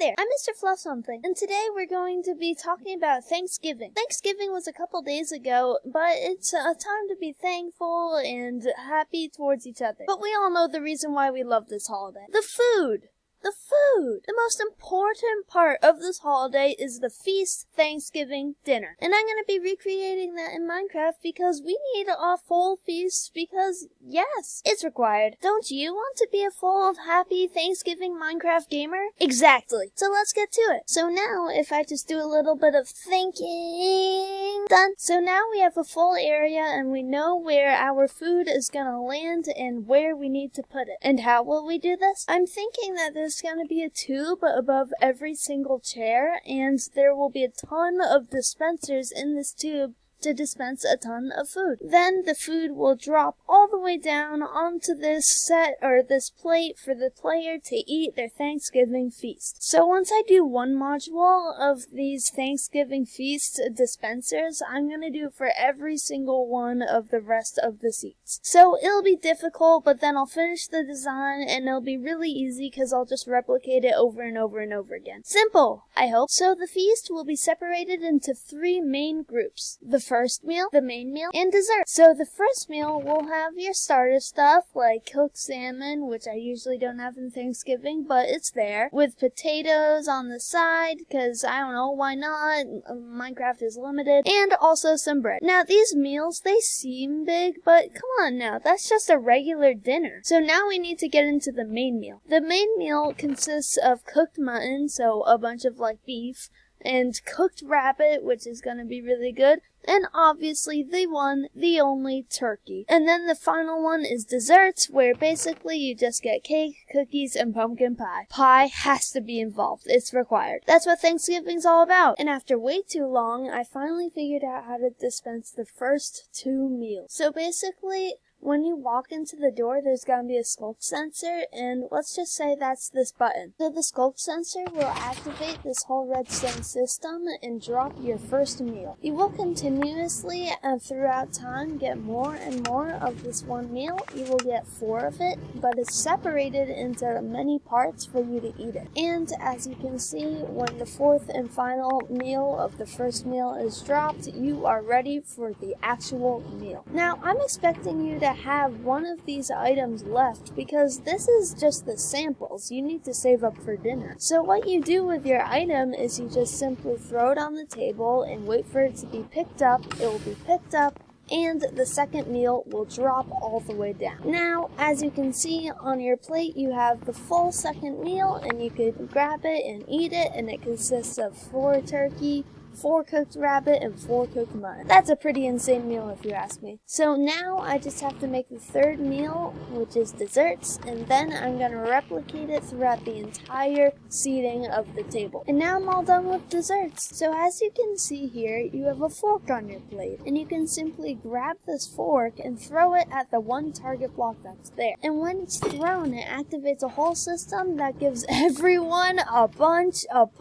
there, I'm Mr. Fluff Something, and today we're going to be talking about Thanksgiving. Thanksgiving was a couple days ago, but it's a time to be thankful and happy towards each other. But we all know the reason why we love this holiday. The food! The food! The most important part of this holiday is the feast Thanksgiving dinner. And I'm going to be recreating that in Minecraft because we need a full feast because, yes, it's required. Don't you want to be a full of happy Thanksgiving Minecraft gamer? Exactly. So let's get to it. So now, if I just do a little bit of thinking, done. So now we have a full area and we know where our food is going to land and where we need to put it. And how will we do this? I'm thinking that there's going to be a tube above every single chair, and there will be a ton of dispensers in this tube to dispense a ton of food. Then the food will drop all the way down onto this set or this plate for the player to eat their Thanksgiving feast. So once I do one module of these Thanksgiving feast dispensers, I'm going to do it for every single one of the rest of the seats. So it'll be difficult, but then I'll finish the design and it'll be really easy because I'll just replicate it over and over and over again. Simple, I hope. So the feast will be separated into 3 main groups. The first meal, the main meal, and dessert. So the first meal will have your starter stuff like cooked salmon, which I usually don't have in Thanksgiving, but it's there, with potatoes on the side, because I don't know, why not? Minecraft is limited, and also some bread. Now these meals, they seem big, but come on now, that's just a regular dinner. So now we need to get into the main meal. The main meal consists of cooked mutton, so a bunch of like beef, and cooked rabbit, which is going to be really good, and obviously the one, the only turkey. And then the final one is desserts, where basically you just get cake, cookies, and pumpkin pie. Pie has to be involved. It's required. That's what Thanksgiving's all about. And after way too long, I finally figured out how to dispense the first 2 meals. So basically, when you walk into the door, there's going to be a sculk sensor, and let's just say that's this button. So the sculk sensor will activate this whole redstone system and drop your first meal. You will continuously and throughout time get more and more of this one meal. You will get 4 of it, but it's separated into many parts for you to eat it. And as you can see, when the 4th and final meal of the first meal is dropped, you are ready for the actual meal. Now, I'm expecting you to have one of these items left because this is just the samples. You need to save up for dinner. So what you do with your item is you just simply throw it on the table and wait for it to be picked up. It will be picked up and the second meal will drop all the way down. Now, as you can see on your plate, you have the full second meal and you can grab it and eat it, and it consists of 4 turkey, 4 cooked rabbit, and 4 cooked mutton. That's a pretty insane meal if you ask me. So now I just have to make the 3rd meal, which is desserts, and then I'm going to replicate it throughout the entire seating of the table. And now I'm all done with desserts. So as you can see here, you have a fork on your plate, and you can simply grab this fork and throw it at the one target block that's there. And when it's thrown, it activates a whole system that gives everyone a bunch of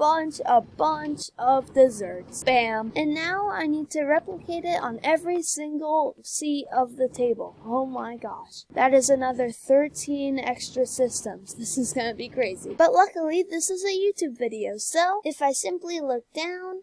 desserts. Bam. And now I need to replicate it on every single seat of the table. Oh my gosh. That is another 13 extra systems. This is gonna be crazy. But luckily, this is a YouTube video, so if I simply look down,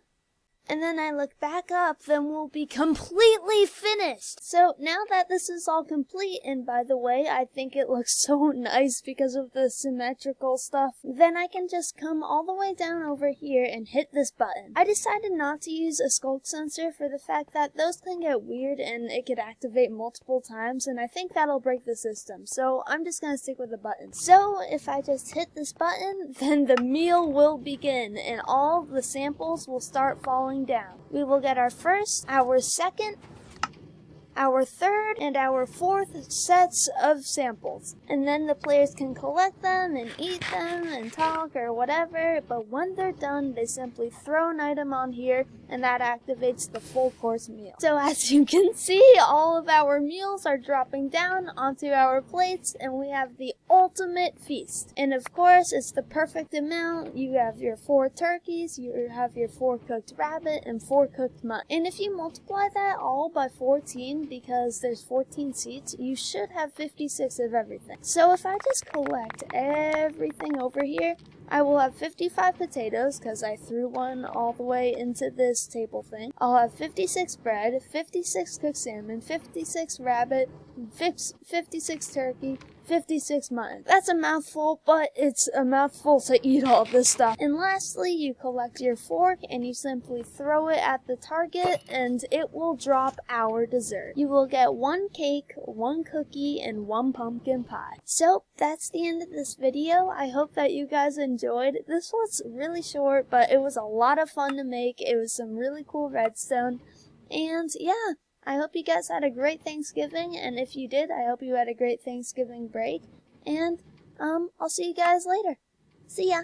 and then I look back up, then we'll be completely finished. So now that this is all complete, and by the way, I think it looks so nice because of the symmetrical stuff, then I can just come all the way down over here and hit this button. I decided not to use a sculk sensor for the fact that those can get weird and it could activate multiple times, and I think that'll break the system. So I'm just gonna stick with the button. So if I just hit this button, then the meal will begin, and all the samples will start falling down. We will get our first, our second, our 3rd, and our 4th sets of samples. And then the players can collect them and eat them and talk or whatever, but when they're done, they simply throw an item on here and that activates the full course meal. So as you can see, all of our meals are dropping down onto our plates and we have the ultimate feast. And of course, it's the perfect amount. You have your 4 turkeys, you have your 4 cooked rabbit, and 4 cooked mutton. And if you multiply that all by 14, Thanksgiving, because there's 14 seats, you should have 56 of everything. So if I just collect everything over here, I will have 55 potatoes, because I threw one all the way into this table thing. I'll have 56 bread, 56 cooked salmon, 56 rabbit, 56 turkey, 56 mutton. That's a mouthful, but it's a mouthful to eat all this stuff. And lastly, you collect your fork and you simply throw it at the target and it will drop our dessert. You will get 1 cake, 1 cookie, and 1 pumpkin pie. So that's the end of this video. I hope that you guys enjoyed. This was really short, but it was a lot of fun to make. It was some really cool redstone. And yeah, I hope you guys had a great Thanksgiving, and if you did, I hope you had a great Thanksgiving break, and I'll see you guys later. See ya!